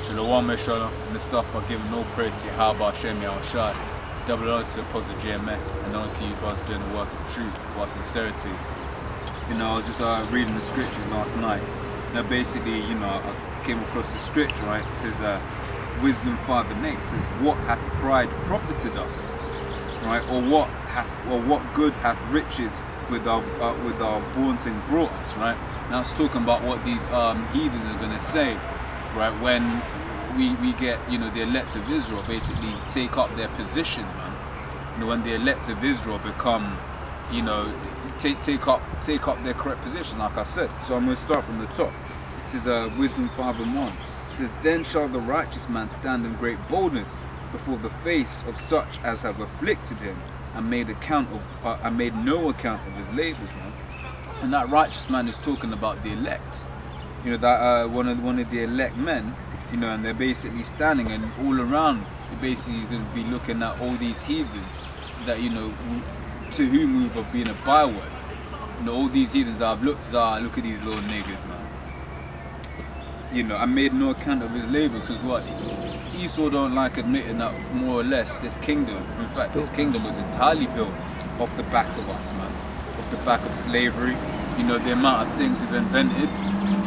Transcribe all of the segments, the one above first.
Shalom Meshalom, Mustafa, giving no praise to Yahweh Hashem Yahushai. Double honors to the Apostle GMS, and honors to you guys doing the work of truth while sincerity. You know, I was just reading the scriptures last night. Now basically, you know, I came across the scripture, right? It says, Wisdom 5:8 says, what hath pride profited us? Right? Or what good hath riches with our vaunting brought us, right? Now it's talking about what these heathens are gonna say, right, when we get, you know, the elect of Israel basically take up their positions, man. You know, when the elect of Israel become, you know, take up their correct position, like I said. So I'm going to start from the top. It says Wisdom 5:1. It says, then shall the righteous man stand in great boldness before the face of such as have afflicted him, and made no account of his labors, man. And that righteous man is talking about the elect. You know, that one of the elect men, you know, and they're basically standing, and all around you're basically going to be looking at all these heathens that, you know, to whom we have been a byword. You know, all these heathens I've looked at, look at these little niggas, man. You know, I made no account of his labor, because what? Esau don't like admitting that more or less this kingdom, in fact this kingdom was entirely built off the back of us, man. Off the back of slavery. You know, the amount of things we've invented,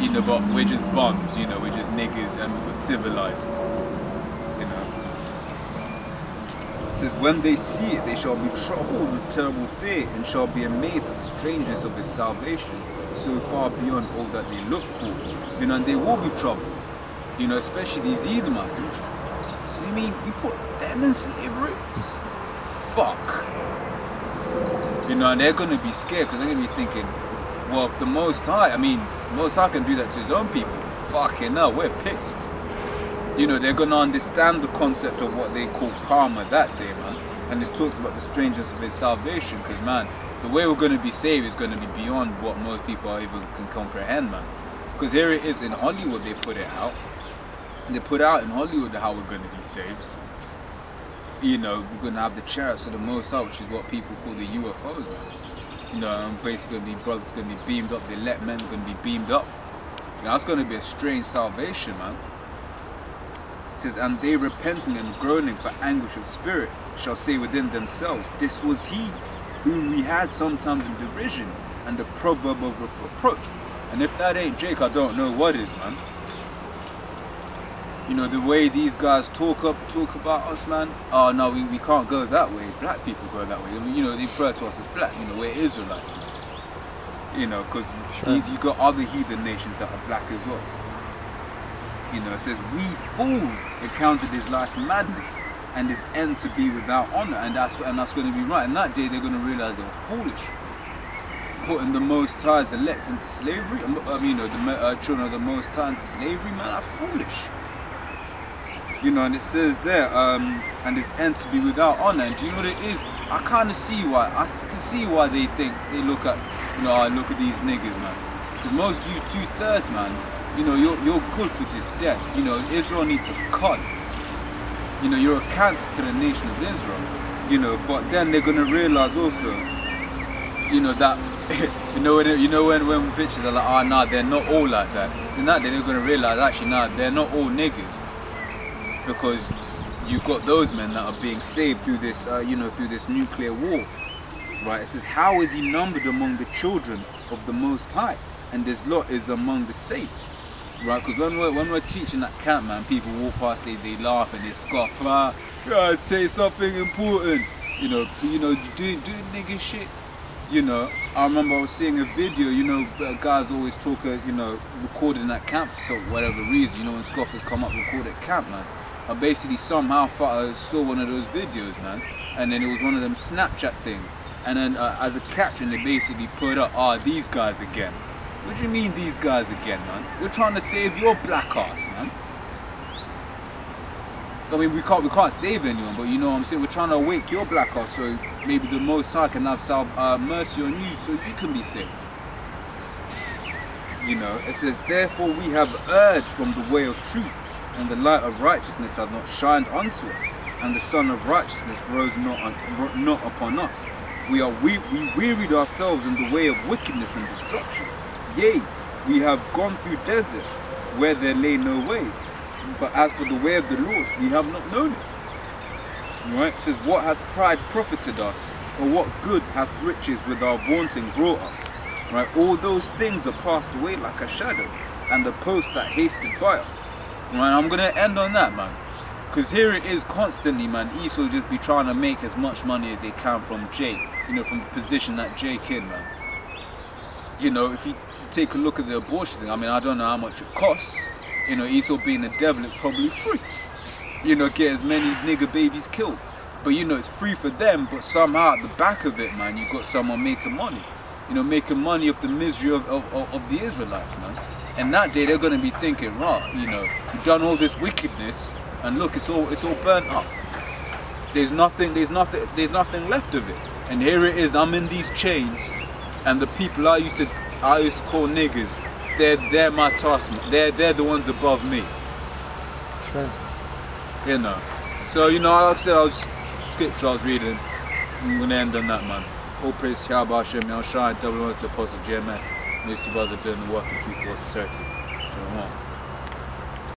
you know, but we're just bums, you know, we're just niggas, and we got civilized, you know. It says, when they see it, they shall be troubled with terrible fear, and shall be amazed at the strangeness of his salvation, so far beyond all that they look for. You know, and they will be troubled, you know, especially these Edomites. So you mean you put them in slavery? Fuck. You know, and they're going to be scared, because they're going to be thinking, well, if the Most High, I mean, Most High can do that to his own people. Fucking hell, we're pissed. You know, they're going to understand the concept of what they call karma that day, man. And this talks about the strangeness of his salvation, because, man, the way we're going to be saved is going to be beyond what most people even can comprehend, man. Because here it is in Hollywood, they put it out. They put out in Hollywood how we're going to be saved. You know, we're going to have the chariots of the Most High, which is what people call the UFOs, man. You know, and basically the brothers going to be beamed up, the elect men are going to be beamed up. You know, that's going to be a strange salvation, man. It says, and they repenting and groaning for anguish of spirit shall say within themselves, this was he whom we had sometimes in derision and the proverb of reproach. And if that ain't Jake, I don't know what is, man. You know, the way these guys talk about us, man. Oh no, we can't go that way. Black people go that way. I mean, you know, they refer to us as black. You know, we're Israelites, man. You know, because you got other heathen nations that are black as well. You know, it says, we fools accounted his life madness and his end to be without honor, and that's going to be right. And that day they're going to realize they were foolish, putting the Most High's elect into slavery. You know, the children of the Most High into slavery, man. That's foolish. You know, and it says there, and his end to be without honor. And do you know what it is? I kind of see why. I can see why they think, they look at, you know, look at these niggas, man. Because most of you 2/3, man, you know, you're good for just death. You know, Israel needs a cut. You know, you're a cancer to the nation of Israel. You know, but then they're gonna realize also, you know, that you know when bitches are like, oh nah, they're not all like that. Then that day they're gonna realize, actually nah, they're not all niggas. Because you've got those men that are being saved through this, you know, through this nuclear war, right? It says, how is he numbered among the children of the Most High, and his lot is among the saints, right? Because when we're teaching at camp, man, people walk past, they laugh and they scoff, I'd say something important, you know, doing nigga shit. You know, I remember I was seeing a video, you know, guys always talk, you know, recording at camp for whatever reason, you know, when scoffers come up, record at camp, man. I basically somehow saw one of those videos, man, and then it was one of them Snapchat things, and then as a caption they basically put up, these guys again. What do you mean these guys again, man? We're trying to save your black ass, man. I mean, we can't save anyone, but you know what I'm saying, we're trying to awake your black ass, so maybe the Most High can have mercy on you, so you can be saved. You know, it says, therefore we have erred from the way of truth, and the light of righteousness hath not shined unto us, and the sun of righteousness rose not upon us. We wearied ourselves in the way of wickedness and destruction. Yea, we have gone through deserts where there lay no way, But as for the way of the Lord, we have not known it. Right? It says, what hath pride profited us? Or what good hath riches with our vaunting brought us? Right? All those things are passed away like a shadow, and the post that hasted by us. Right? I'm going to end on that, man. Because here it is constantly, man. Esau just be trying to make as much money as they can from Jake. You know, from the position that Jake in, man. You know, if you take a look at the abortion thing, I mean, I don't know how much it costs. You know, Esau being the devil, it's probably free. You know, get as many nigger babies killed. But you know, it's free for them, but somehow at the back of it, man, you got someone making money. You know, making money off the misery of the Israelites, man. And that day they're gonna be thinking, right, you know, you've done all this wickedness, and look, it's all burnt up. There's nothing left of it. And here it is, I'm in these chains, and the people I used to call niggers, they're my taskmen. They're the ones above me. Sure. You know. So, you know, like I said, scripture I was reading. I'm gonna end on that, man. All praise to Yahweh Hashem, El Shai, double honors to Apostle GMS. These two guys are doing the work of truth, sincerity. Shalom.